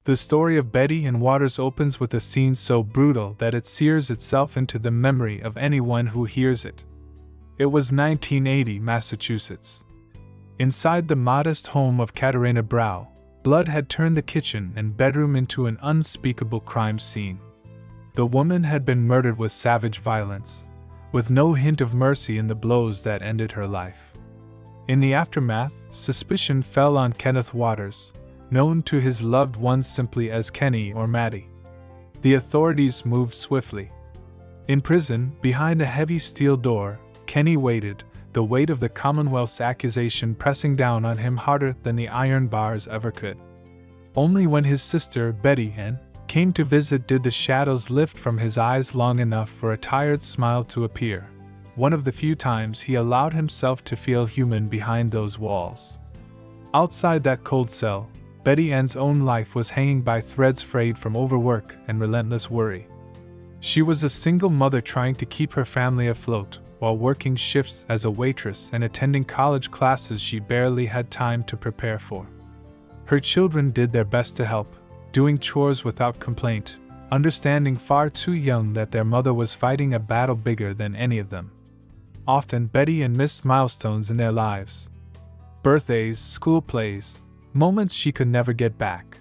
The story of Betty and Waters opens with a scene so brutal that it sears itself into the memory of anyone who hears it. It was 1980 Massachusetts. Inside the modest home of Katarina Brow, blood had turned the kitchen and bedroom into an unspeakable crime scene. The woman had been murdered with savage violence, with no hint of mercy in the blows that ended her life. In the aftermath, suspicion fell on Kenneth Waters, known to his loved ones simply as Kenny or Maddie. The authorities moved swiftly. In prison, behind a heavy steel door, Kenny waited, the weight of the Commonwealth's accusation pressing down on him harder than the iron bars ever could. Only when his sister, Betty Ann, came to visit did the shadows lift from his eyes long enough for a tired smile to appear, one of the few times he allowed himself to feel human behind those walls. Outside that cold cell, Betty Ann's own life was hanging by threads frayed from overwork and relentless worry. She was a single mother trying to keep her family afloat, while working shifts as a waitress and attending college classes she barely had time to prepare for. Her children did their best to help, doing chores without complaint, understanding far too young that their mother was fighting a battle bigger than any of them. Often Betty Ann missed milestones in their lives. Birthdays, school plays, moments she could never get back.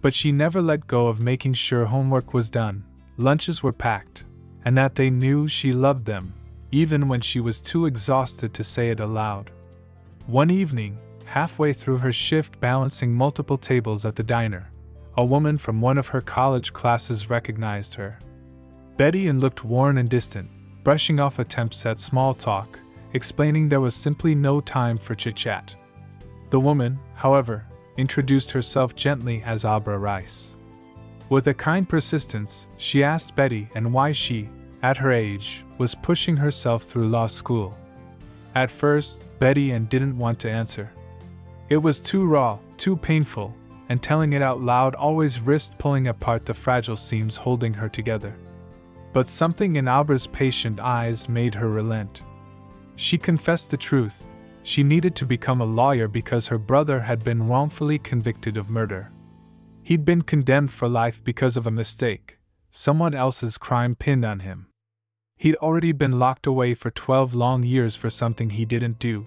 But she never let go of making sure homework was done, lunches were packed, and that they knew she loved them, even when she was too exhausted to say it aloud. One evening, halfway through her shift balancing multiple tables at the diner, a woman from one of her college classes recognized her. Betty Ann looked worn and distant, brushing off attempts at small talk, explaining there was simply no time for chit-chat. The woman, however, introduced herself gently as Abra Rice. With a kind persistence, she asked Betty Ann why she, at her age, was pushing herself through law school. At first, Betty Ann didn't want to answer. It was too raw, too painful, and telling it out loud always risked pulling apart the fragile seams holding her together. But something in Abra's patient eyes made her relent. She confessed the truth. She needed to become a lawyer because her brother had been wrongfully convicted of murder. He'd been condemned for life because of a mistake, someone else's crime pinned on him. He'd already been locked away for 12 long years for something he didn't do.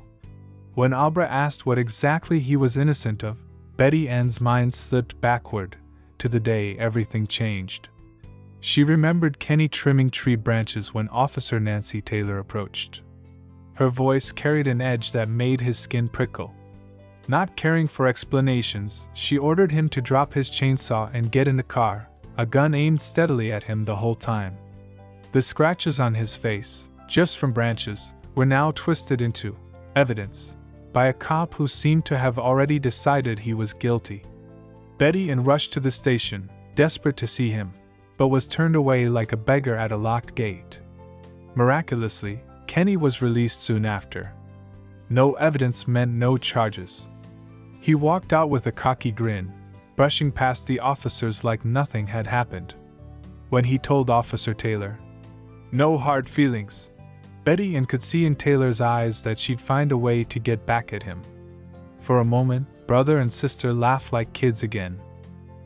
When Abra asked what exactly he was innocent of, Betty Ann's mind slipped backward, to the day everything changed. She remembered Kenny trimming tree branches when Officer Nancy Taylor approached. Her voice carried an edge that made his skin prickle. Not caring for explanations, she ordered him to drop his chainsaw and get in the car, a gun aimed steadily at him the whole time. The scratches on his face, just from branches, were now twisted into evidence by a cop who seemed to have already decided he was guilty. Betty Ann rushed to the station, desperate to see him, but was turned away like a beggar at a locked gate. Miraculously, Kenny was released soon after. No evidence meant no charges. He walked out with a cocky grin, brushing past the officers like nothing had happened. When he told Officer Taylor, "No hard feelings," Betty Ann could see in Taylor's eyes that she'd find a way to get back at him. For a moment, brother and sister laughed like kids again.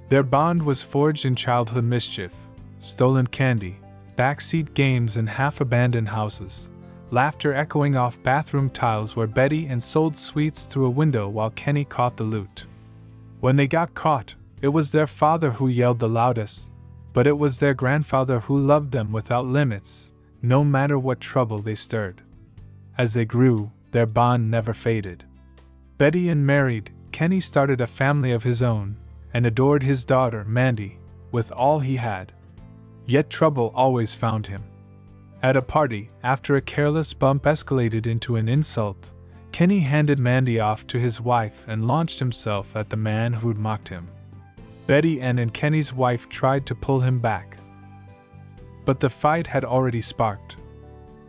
Their bond was forged in childhood mischief, stolen candy, backseat games in half-abandoned houses, laughter echoing off bathroom tiles where Betty Ann sold sweets through a window while Kenny caught the loot. When they got caught, it was their father who yelled the loudest, but it was their grandfather who loved them without limits, no matter what trouble they stirred. As they grew, their bond never faded. Betty Ann married, Kenny started a family of his own, and adored his daughter, Mandy, with all he had. Yet trouble always found him. At a party, after a careless bump escalated into an insult, Kenny handed Mandy off to his wife and launched himself at the man who'd mocked him. Betty Ann and Kenny's wife tried to pull him back, but the fight had already sparked.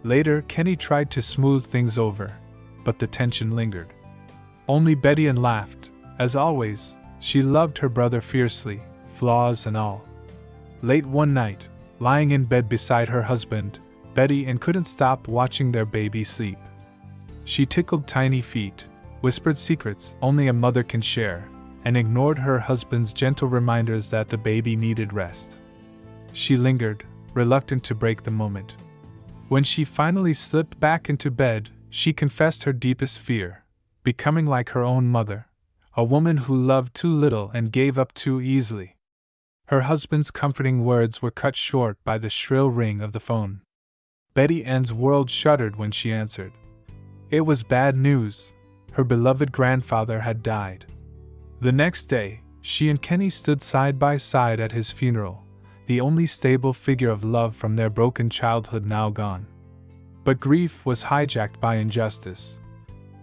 Later, Kenny tried to smooth things over, but the tension lingered. Only Betty Ann laughed. As always, she loved her brother fiercely, flaws and all. Late one night, lying in bed beside her husband, Betty Ann couldn't stop watching their baby sleep. She tickled tiny feet, whispered secrets only a mother can share, and ignored her husband's gentle reminders that the baby needed rest. She lingered, reluctant to break the moment. When she finally slipped back into bed, she confessed her deepest fear: becoming like her own mother, a woman who loved too little and gave up too easily. Her husband's comforting words were cut short by the shrill ring of the phone. Betty Ann's world shuddered when she answered. It was bad news. Her beloved grandfather had died. The next day, she and Kenny stood side by side at his funeral, the only stable figure of love from their broken childhood now gone. But grief was hijacked by injustice.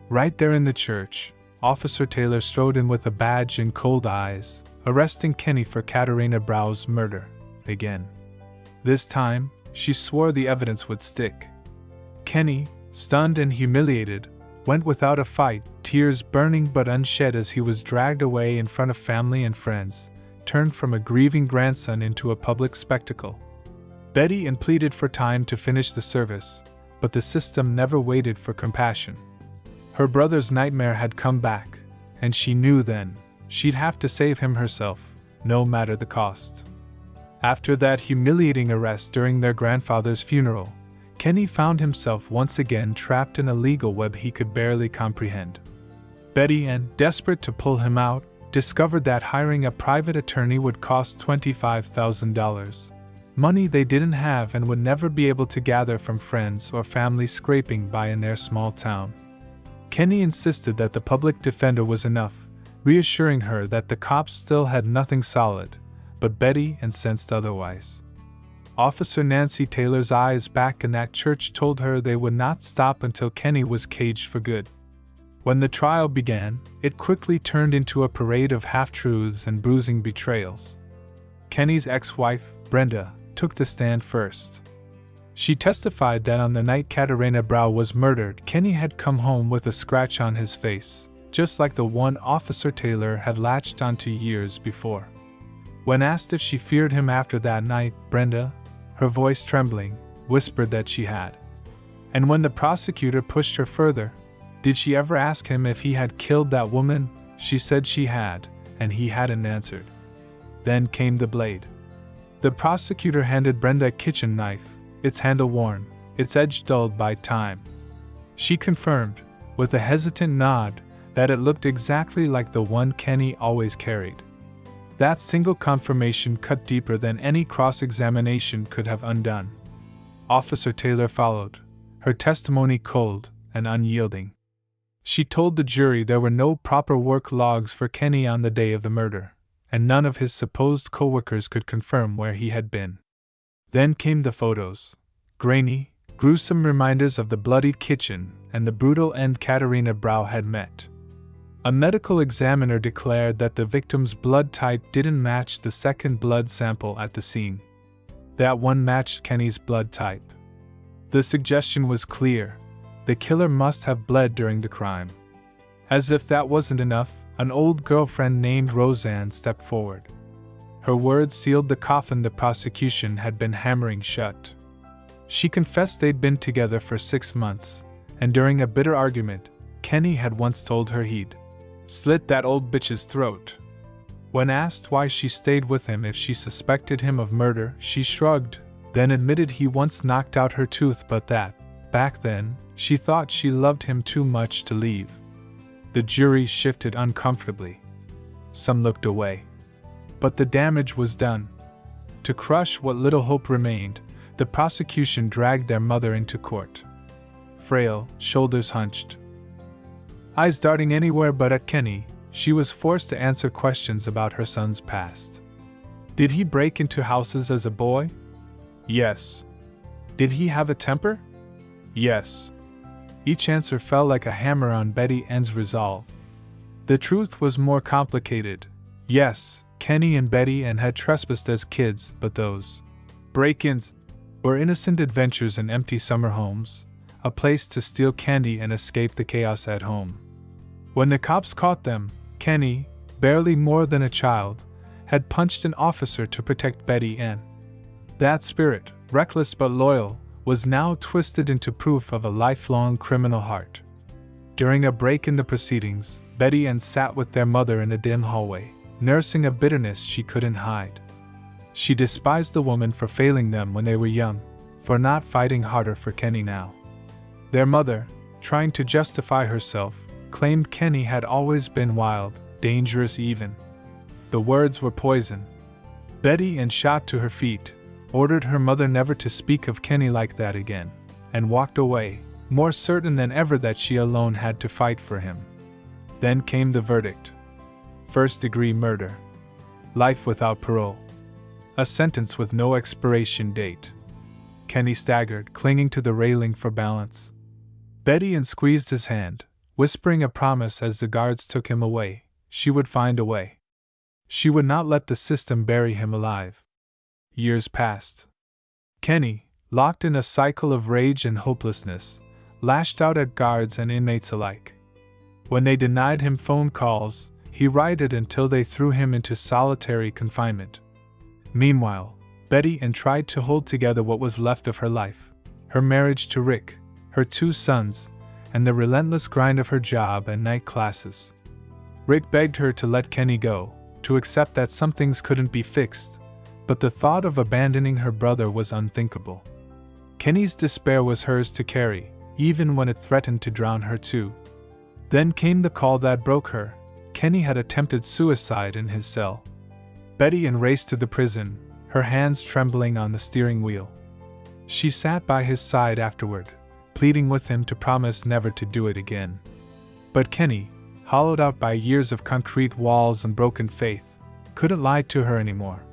Right there in the church, Officer Taylor strode in with a badge and cold eyes, arresting Kenny for Katerina Brau's murder, again. This time, she swore the evidence would stick. Kenny, stunned and humiliated, went without a fight, tears burning but unshed as he was dragged away in front of family and friends, turned from a grieving grandson into a public spectacle. Betty Ann pleaded for time to finish the service, but the system never waited for compassion. Her brother's nightmare had come back, and she knew then she'd have to save him herself, no matter the cost. After that humiliating arrest during their grandfather's funeral, Kenny found himself once again trapped in a legal web he could barely comprehend. Betty Ann, desperate to pull him out, discovered that hiring a private attorney would cost $25,000, money they didn't have and would never be able to gather from friends or family scraping by in their small town. Kenny insisted that the public defender was enough, reassuring her that the cops still had nothing solid, but Betty Ann sensed otherwise. Officer Nancy Taylor's eyes back in that church told her they would not stop until Kenny was caged for good. When the trial began, it quickly turned into a parade of half-truths and bruising betrayals. Kenny's ex-wife, Brenda, took the stand first. She testified that on the night Katerina Brau was murdered, Kenny had come home with a scratch on his face, just like the one Officer Taylor had latched onto years before. When asked if she feared him after that night, Brenda, her voice trembling, whispered that she had. And when the prosecutor pushed her further, did she ever ask him if he had killed that woman? She said she had, and he hadn't answered. Then came the blade. The prosecutor handed Brenda a kitchen knife, its handle worn, its edge dulled by time. She confirmed, with a hesitant nod, that it looked exactly like the one Kenny always carried. That single confirmation cut deeper than any cross-examination could have undone. Officer Taylor followed, her testimony cold and unyielding. She told the jury there were no proper work logs for Kenny on the day of the murder, and none of his supposed co-workers could confirm where he had been. Then came the photos, grainy, gruesome reminders of the bloodied kitchen and the brutal end Katerina Brau had met. A medical examiner declared that the victim's blood type didn't match the second blood sample at the scene. That one matched Kenny's blood type. The suggestion was clear: the killer must have bled during the crime. As if that wasn't enough, an old girlfriend named Roseanne stepped forward. Her words sealed the coffin the prosecution had been hammering shut. She confessed they'd been together for 6 months, and during a bitter argument, Kenny had once told her he'd slit that old bitch's throat. When asked why she stayed with him if she suspected him of murder, she shrugged, then admitted he once knocked out her tooth, but that, back then, she thought she loved him too much to leave. The jury shifted uncomfortably. Some looked away. But the damage was done. To crush what little hope remained, the prosecution dragged their mother into court. Frail, shoulders hunched, eyes darting anywhere but at Kenny, she was forced to answer questions about her son's past. Did he break into houses as a boy? Yes. Did he have a temper? Yes. Each answer fell like a hammer on Betty Ann's resolve. The truth was more complicated. Yes, Kenny and Betty Ann had trespassed as kids, but those break-ins were innocent adventures in empty summer homes, a place to steal candy and escape the chaos at home. When the cops caught them, Kenny, barely more than a child, had punched an officer to protect Betty Ann. That spirit, reckless but loyal, was now twisted into proof of a lifelong criminal heart. During a break in the proceedings, Betty Ann sat with their mother in a dim hallway, nursing a bitterness she couldn't hide. She despised the woman for failing them when they were young, for not fighting harder for Kenny now. Their mother, trying to justify herself, claimed Kenny had always been wild, dangerous even. The words were poison. Betty Ann shot to her feet, ordered her mother never to speak of Kenny like that again, and walked away, more certain than ever that she alone had to fight for him. Then came the verdict. First-degree murder. Life without parole. A sentence with no expiration date. Kenny staggered, clinging to the railing for balance. Betty Ann squeezed his hand, whispering a promise as the guards took him away. She would find a way. She would not let the system bury him alive. Years passed. Kenny, locked in a cycle of rage and hopelessness, lashed out at guards and inmates alike. When they denied him phone calls, he rioted until they threw him into solitary confinement. Meanwhile, Betty Ann tried to hold together what was left of her life, her marriage to Rick, her 2 sons, and the relentless grind of her job and night classes. Rick begged her to let Kenny go, to accept that some things couldn't be fixed, but the thought of abandoning her brother was unthinkable. Kenny's despair was hers to carry, even when it threatened to drown her too. Then came the call that broke her. Kenny had attempted suicide in his cell. Betty Ann raced to the prison, her hands trembling on the steering wheel. She sat by his side afterward, pleading with him to promise never to do it again. But Kenny, hollowed out by years of concrete walls and broken faith, couldn't lie to her anymore.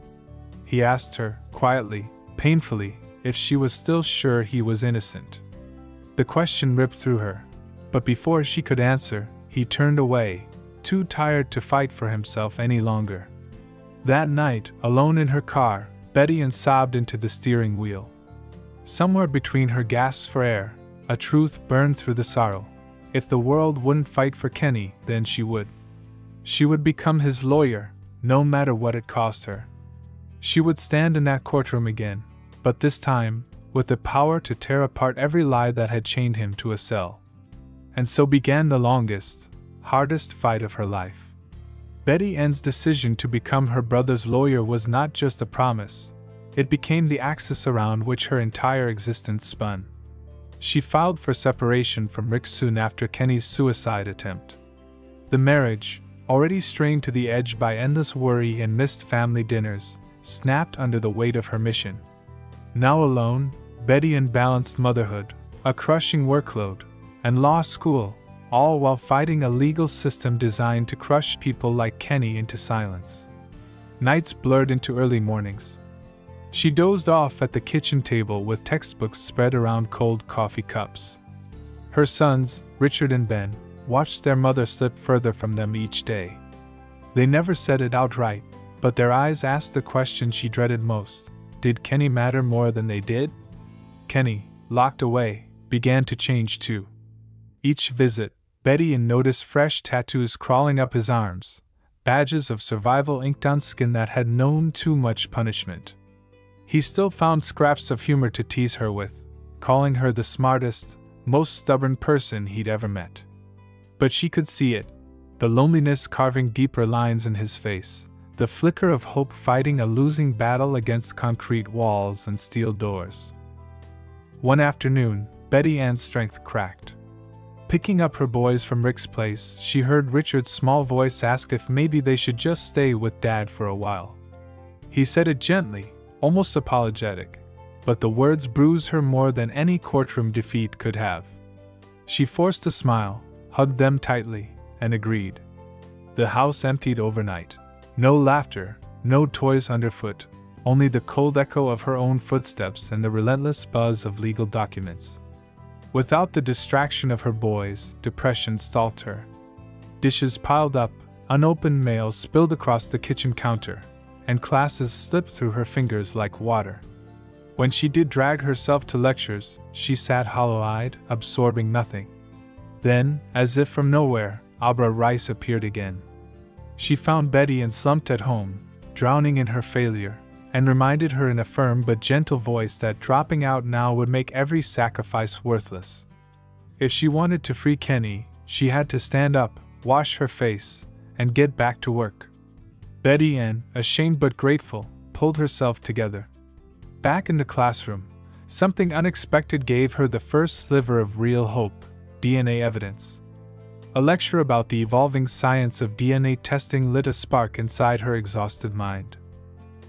He asked her, quietly, painfully, if she was still sure he was innocent. The question ripped through her, but before she could answer, he turned away, too tired to fight for himself any longer. That night, alone in her car, Betty Ann sobbed into the steering wheel. Somewhere between her gasps for air, a truth burned through the sorrow. If the world wouldn't fight for Kenny, then she would. She would become his lawyer, no matter what it cost her. She would stand in that courtroom again, but this time, with the power to tear apart every lie that had chained him to a cell. And so began the longest, hardest fight of her life. Betty Ann's decision to become her brother's lawyer was not just a promise, it became the axis around which her entire existence spun. She filed for separation from Rick soon after Kenny's suicide attempt. The marriage, already strained to the edge by endless worry and missed family dinners, snapped under the weight of her mission. Now alone, Betty Ann balanced motherhood, a crushing workload, and law school, all while fighting a legal system designed to crush people like Kenny into silence. Nights blurred into early mornings. She dozed off at the kitchen table with textbooks spread around cold coffee cups. Her sons, Richard and Ben, watched their mother slip further from them each day. They never said it outright, but their eyes asked the question she dreaded most: did Kenny matter more than they did? Kenny, locked away, began to change too. Each visit, Betty Ann noticed fresh tattoos crawling up his arms, badges of survival inked on skin that had known too much punishment. He still found scraps of humor to tease her with, calling her the smartest, most stubborn person he'd ever met. But she could see it, the loneliness carving deeper lines in his face, the flicker of hope fighting a losing battle against concrete walls and steel doors. One afternoon, Betty Ann's strength cracked. Picking up her boys from Rick's place, she heard Richard's small voice ask if maybe they should just stay with Dad for a while. He said it gently, almost apologetic, but the words bruised her more than any courtroom defeat could have. She forced a smile, hugged them tightly, and agreed. The house emptied overnight. No laughter, no toys underfoot, only the cold echo of her own footsteps and the relentless buzz of legal documents. Without the distraction of her boys, depression stalked her. Dishes piled up, unopened mail spilled across the kitchen counter, and classes slipped through her fingers like water. When she did drag herself to lectures, she sat hollow-eyed, absorbing nothing. Then, as if from nowhere, Abra Rice appeared again. She found Betty Ann slumped at home, drowning in her failure, and reminded her in a firm but gentle voice that dropping out now would make every sacrifice worthless. If she wanted to free Kenny, She had to stand up, wash her face, and get back to work. Betty Ann, ashamed but grateful, pulled herself together. Back in the classroom, something unexpected gave her the first sliver of real hope: DNA evidence. A lecture about the evolving science of DNA testing lit a spark inside her exhausted mind.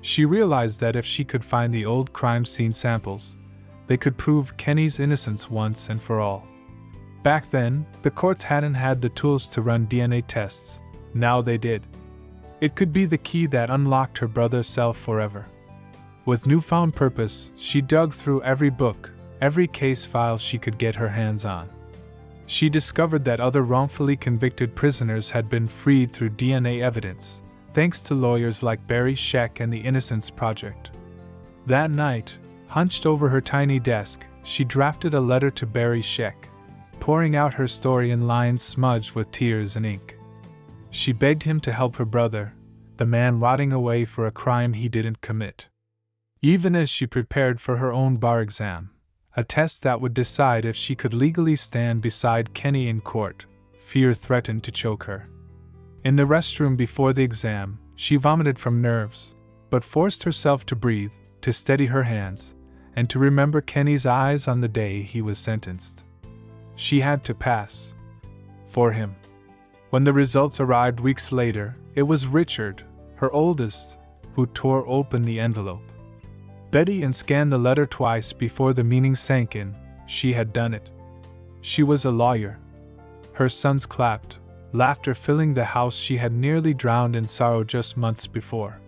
She realized that if she could find the old crime scene samples, they could prove Kenny's innocence once and for all. Back then, the courts hadn't had the tools to run DNA tests. Now they did. It could be the key that unlocked her brother's cell forever. With newfound purpose, she dug through every book, every case file she could get her hands on. She discovered that other wrongfully convicted prisoners had been freed through DNA evidence, thanks to lawyers like Barry Scheck and the Innocence Project. That night, hunched over her tiny desk, she drafted a letter to Barry Scheck, pouring out her story in lines smudged with tears and ink. She begged him to help her brother, the man rotting away for a crime he didn't commit. Even as she prepared for her own bar exam, a test that would decide if she could legally stand beside Kenny in court, fear threatened to choke her. In the restroom before the exam, she vomited from nerves, but forced herself to breathe, to steady her hands, and to remember Kenny's eyes on the day he was sentenced. She had to pass. For him. When the results arrived weeks later, it was Richard, her oldest, who tore open the envelope. Betty Ann scanned the letter twice before the meaning sank in. She had done it. She was a lawyer. Her sons clapped, laughter filling the house she had nearly drowned in sorrow just months before.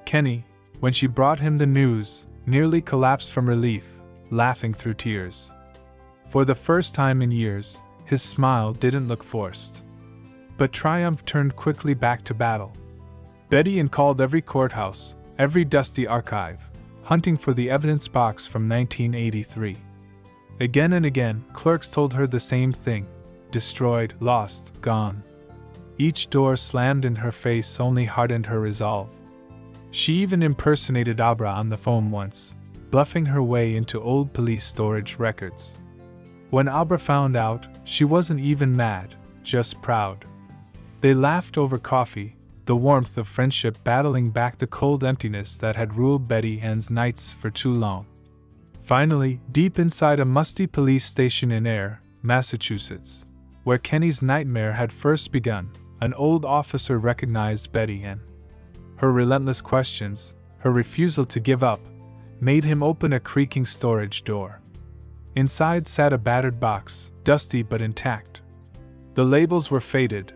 Kenny, when she brought him the news, nearly collapsed from relief, laughing through tears. For the first time in years, his smile didn't look forced. But triumph turned quickly back to battle. Betty Ann called every courthouse, every dusty archive, hunting for the evidence box from 1983. Again and again, clerks told her the same thing: destroyed, lost, gone. Each door slammed in her face only hardened her resolve. She even impersonated Abra on the phone once, bluffing her way into old police storage records. When Abra found out, she wasn't even mad, just proud. They laughed over coffee, the warmth of friendship battling back the cold emptiness that had ruled Betty Ann's nights for too long. Finally, deep inside a musty police station in Ayer, Massachusetts, where Kenny's nightmare had first begun, an old officer recognized Betty Ann. Her relentless questions, her refusal to give up, made him open a creaking storage door. Inside sat a battered box, dusty but intact. The labels were faded,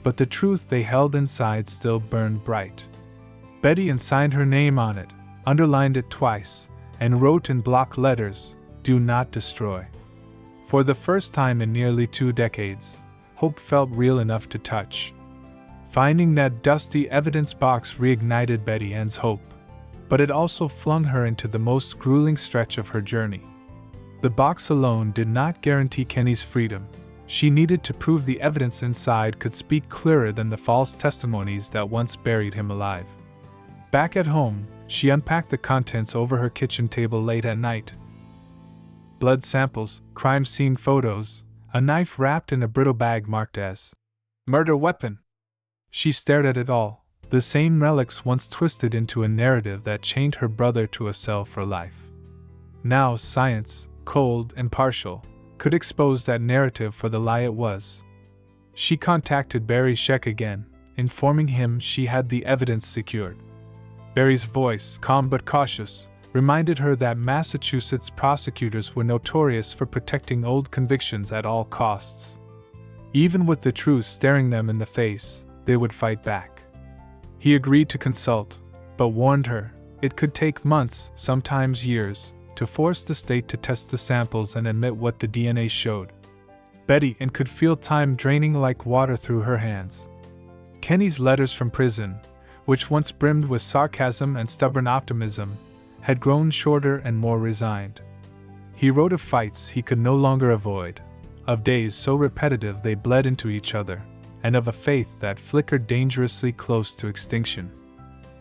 but the truth they held inside still burned bright. Betty Ann signed her name on it, underlined it twice, and wrote in block letters, "Do not destroy." For the first time in nearly 2 decades, hope felt real enough to touch. Finding that dusty evidence box reignited Betty Ann's hope, but it also flung her into the most grueling stretch of her journey. The box alone did not guarantee Kenny's freedom. She needed to prove the evidence inside could speak clearer than the false testimonies that once buried him alive. Back at home, she unpacked the contents over her kitchen table late at night. Blood samples, crime scene photos, a knife wrapped in a brittle bag marked as murder weapon. She stared at it all, the same relics once twisted into a narrative that chained her brother to a cell for life. Now science, cold and partial, could expose that narrative for the lie it was. She contacted Barry Scheck again, informing him she had the evidence secured. Barry's voice, calm but cautious, reminded her that Massachusetts prosecutors were notorious for protecting old convictions at all costs. Even with the truth staring them in the face, they would fight back. He agreed to consult, but warned her it could take months, sometimes years, to force the state to test the samples and admit what the DNA showed. Betty Ann could feel time draining like water through her hands. Kenny's letters from prison, which once brimmed with sarcasm and stubborn optimism, had grown shorter and more resigned. He wrote of fights he could no longer avoid, of days so repetitive they bled into each other, and of a faith that flickered dangerously close to extinction.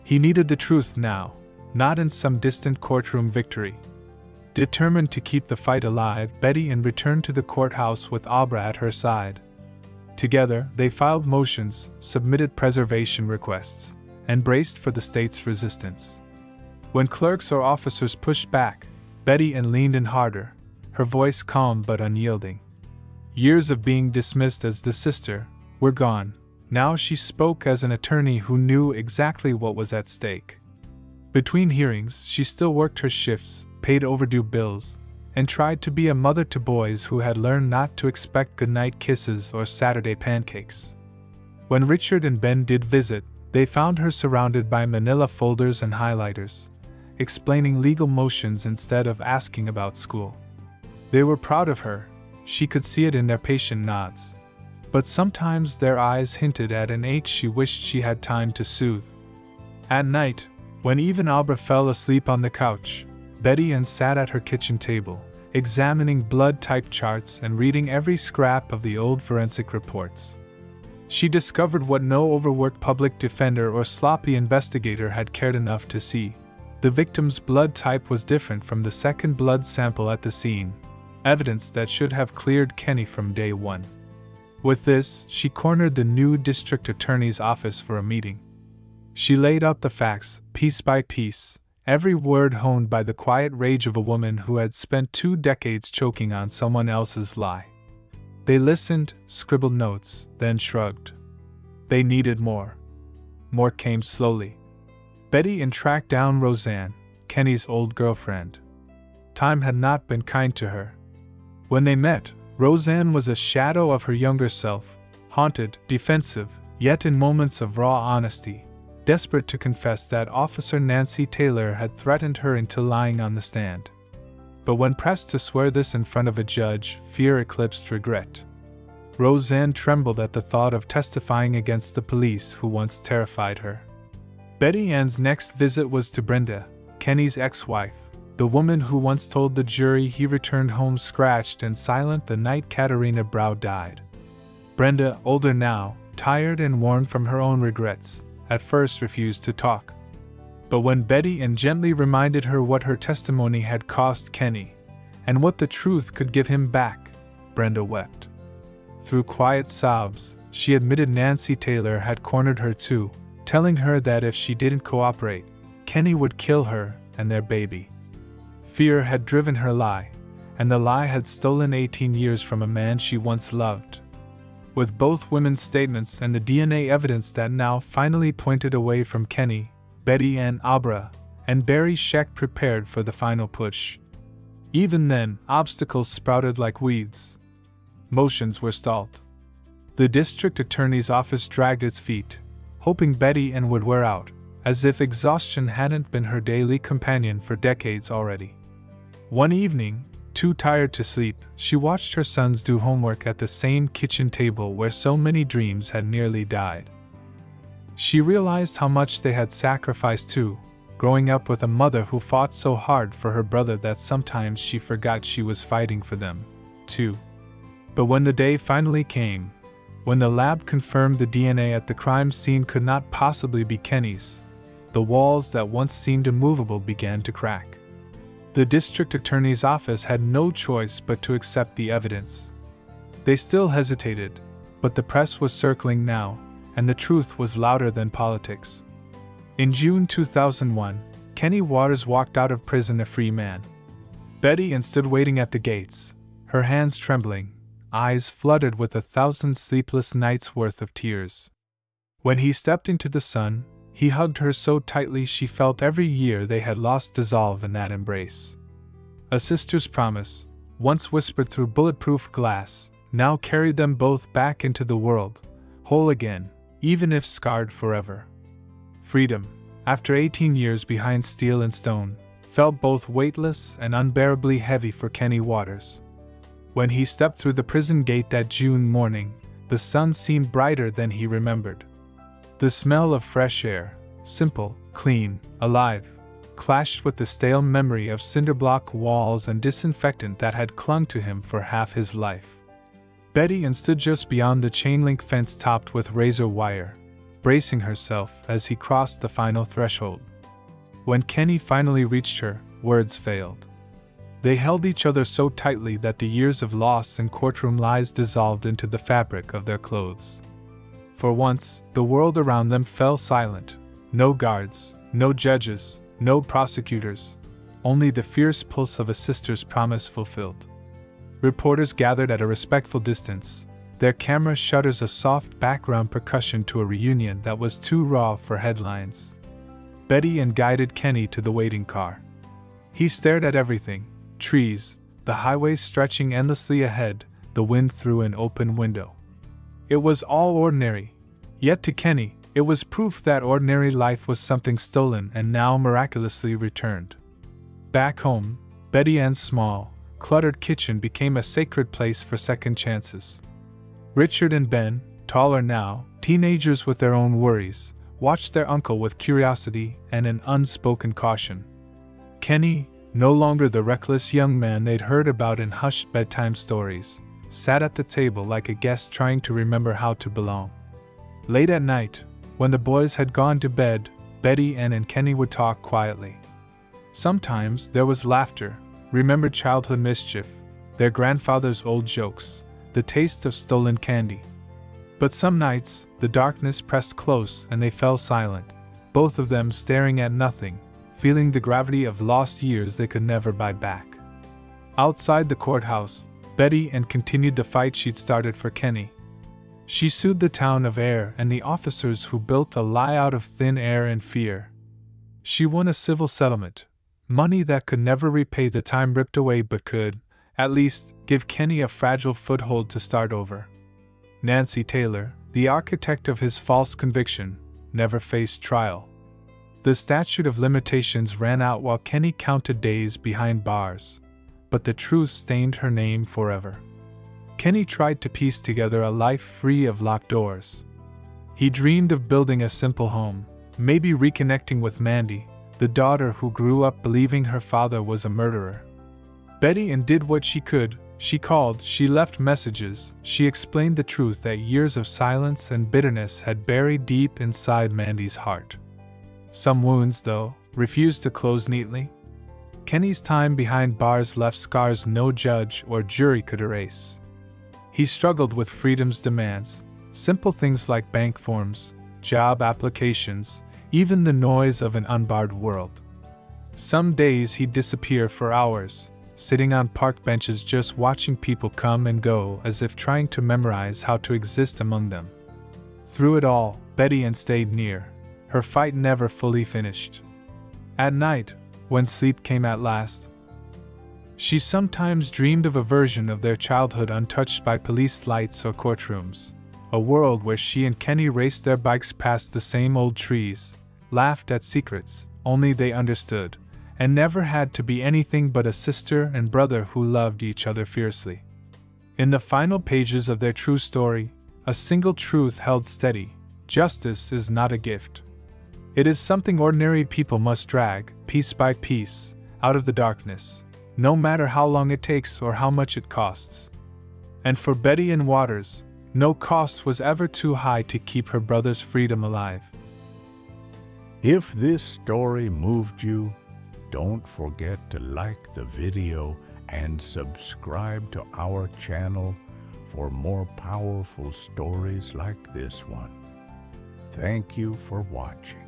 He needed the truth now, not in some distant courtroom victory. Determined to keep the fight alive, Betty Ann returned to the courthouse with Abra at her side. Together, they filed motions, submitted preservation requests, and braced for the state's resistance. When clerks or officers pushed back, Betty Ann leaned in harder, her voice calm but unyielding. Years of being dismissed as the sister were gone. Now she spoke as an attorney who knew exactly what was at stake. Between hearings, she still worked her shifts, paid overdue bills, and tried to be a mother to boys who had learned not to expect goodnight kisses or Saturday pancakes. When Richard and Ben did visit, they found her surrounded by manila folders and highlighters, explaining legal motions instead of asking about school. They were proud of her, she could see it in their patient nods. But sometimes their eyes hinted at an ache she wished she had time to soothe. At night, when even Abra fell asleep on the couch, Betty Ann sat at her kitchen table, examining blood type charts and reading every scrap of the old forensic reports. She discovered what no overworked public defender or sloppy investigator had cared enough to see. The victim's blood type was different from the second blood sample at the scene, evidence that should have cleared Kenny from day one. With this, she cornered the new district attorney's office for a meeting. She laid out the facts, piece by piece, every word honed by the quiet rage of a woman who had spent 2 decades choking on someone else's lie. They listened, scribbled notes, then shrugged. They needed more. More came slowly. Betty Ann tracked down Roseanne, Kenny's old girlfriend. Time had not been kind to her. When they met, Roseanne was a shadow of her younger self, haunted, defensive, yet in moments of raw honesty, desperate to confess that Officer Nancy Taylor had threatened her into lying on the stand. But when pressed to swear this in front of a judge, fear eclipsed regret. Roseanne trembled at the thought of testifying against the police who once terrified her. Betty Ann's next visit was to Brenda, Kenny's ex-wife, the woman who once told the jury he returned home scratched and silent the night Katerina Brow died. Brenda, older now, tired and worn from her own regrets, at first refused to talk. But when Betty Ann gently reminded her what her testimony had cost Kenny, and what the truth could give him back, Brenda wept. Through quiet sobs, she admitted Nancy Taylor had cornered her too, telling her that if she didn't cooperate, Kenny would kill her and their baby. Fear had driven her lie, and the lie had stolen 18 years from a man she once loved. With both women's statements and the DNA evidence that now finally pointed away from Kenny, Betty Ann, Abra, and Barry Scheck prepared for the final push. Even then, obstacles sprouted like weeds. Motions were stalled. The district attorney's office dragged its feet, hoping Betty Ann would wear out, as if exhaustion hadn't been her daily companion for decades already. One evening, too tired to sleep, she watched her sons do homework at the same kitchen table where so many dreams had nearly died. She realized how much they had sacrificed too, growing up with a mother who fought so hard for her brother that sometimes she forgot she was fighting for them, too. But when the day finally came, when the lab confirmed the DNA at the crime scene could not possibly be Kenny's, the walls that once seemed immovable began to crack. The district attorney's office had no choice but to accept the evidence. They still hesitated, but the press was circling now, and the truth was louder than politics. In June 2001, Kenny Waters walked out of prison a free man. Betty Ann stood waiting at the gates, her hands trembling, eyes flooded with 1,000 sleepless nights' worth of tears. When he stepped into the sun, he hugged her so tightly she felt every year they had lost dissolve in that embrace. A sister's promise, once whispered through bulletproof glass, now carried them both back into the world, whole again, even if scarred forever. Freedom, after 18 years behind steel and stone, felt both weightless and unbearably heavy for Kenny Waters. When he stepped through the prison gate that June morning, the sun seemed brighter than he remembered. The smell of fresh air, simple, clean, alive, clashed with the stale memory of cinderblock walls and disinfectant that had clung to him for half his life. Betty Ann stood just beyond the chain-link fence topped with razor wire, bracing herself as he crossed the final threshold. When Kenny finally reached her, words failed. They held each other so tightly that the years of loss and courtroom lies dissolved into the fabric of their clothes. For once, the world around them fell silent. No guards, no judges, no prosecutors, only the fierce pulse of a sister's promise fulfilled. Reporters gathered at a respectful distance, their camera shutters a soft background percussion to a reunion that was too raw for headlines. Betty guided Kenny to the waiting car. He stared at everything: trees, the highways stretching endlessly ahead, the wind through an open window. It was all ordinary, yet to Kenny, it was proof that ordinary life was something stolen and now miraculously returned. Back home, Betty Ann's small, cluttered kitchen became a sacred place for second chances. Richard and Ben, taller now, teenagers with their own worries, watched their uncle with curiosity and an unspoken caution. Kenny, no longer the reckless young man they'd heard about in hushed bedtime stories, sat at the table like a guest trying to remember how to belong. Late at night, when the boys had gone to bed, Betty Ann and Kenny would talk quietly. Sometimes there was laughter, remembered childhood mischief, their grandfather's old jokes, the taste of stolen candy. But some nights, the darkness pressed close and they fell silent, both of them staring at nothing, feeling the gravity of lost years they could never buy back. Outside the courthouse, Betty Ann continued the fight she'd started for Kenny. She sued the town of Air and the officers who built a lie out of thin air and fear. She won a civil settlement, money that could never repay the time ripped away but could, at least, give Kenny a fragile foothold to start over. Nancy Taylor, the architect of his false conviction, never faced trial. The statute of limitations ran out while Kenny counted days behind bars, but the truth stained her name forever. Kenny tried to piece together a life free of locked doors. He dreamed of building a simple home, maybe reconnecting with Mandy, the daughter who grew up believing her father was a murderer. Betty Ann did what she could. She called, she left messages, she explained the truth that years of silence and bitterness had buried deep inside Mandy's heart. Some wounds, though, refused to close neatly. Kenny's time behind bars left scars no judge or jury could erase. He struggled with freedom's demands, simple things like bank forms, job applications, even the noise of an unbarred world. Some days he'd disappear for hours, sitting on park benches just watching people come and go as if trying to memorize how to exist among them. Through it all, Betty Ann stayed near, her fight never fully finished. At night, when sleep came at last, she sometimes dreamed of a version of their childhood untouched by police lights or courtrooms, a world where she and Kenny raced their bikes past the same old trees, laughed at secrets only they understood, and never had to be anything but a sister and brother who loved each other fiercely. In the final pages of their true story, a single truth held steady: justice is not a gift. It is something ordinary people must drag, piece by piece, out of the darkness, no matter how long it takes or how much it costs. And for Betty Ann Waters, no cost was ever too high to keep her brother's freedom alive. If this story moved you, don't forget to like the video and subscribe to our channel for more powerful stories like this one. Thank you for watching.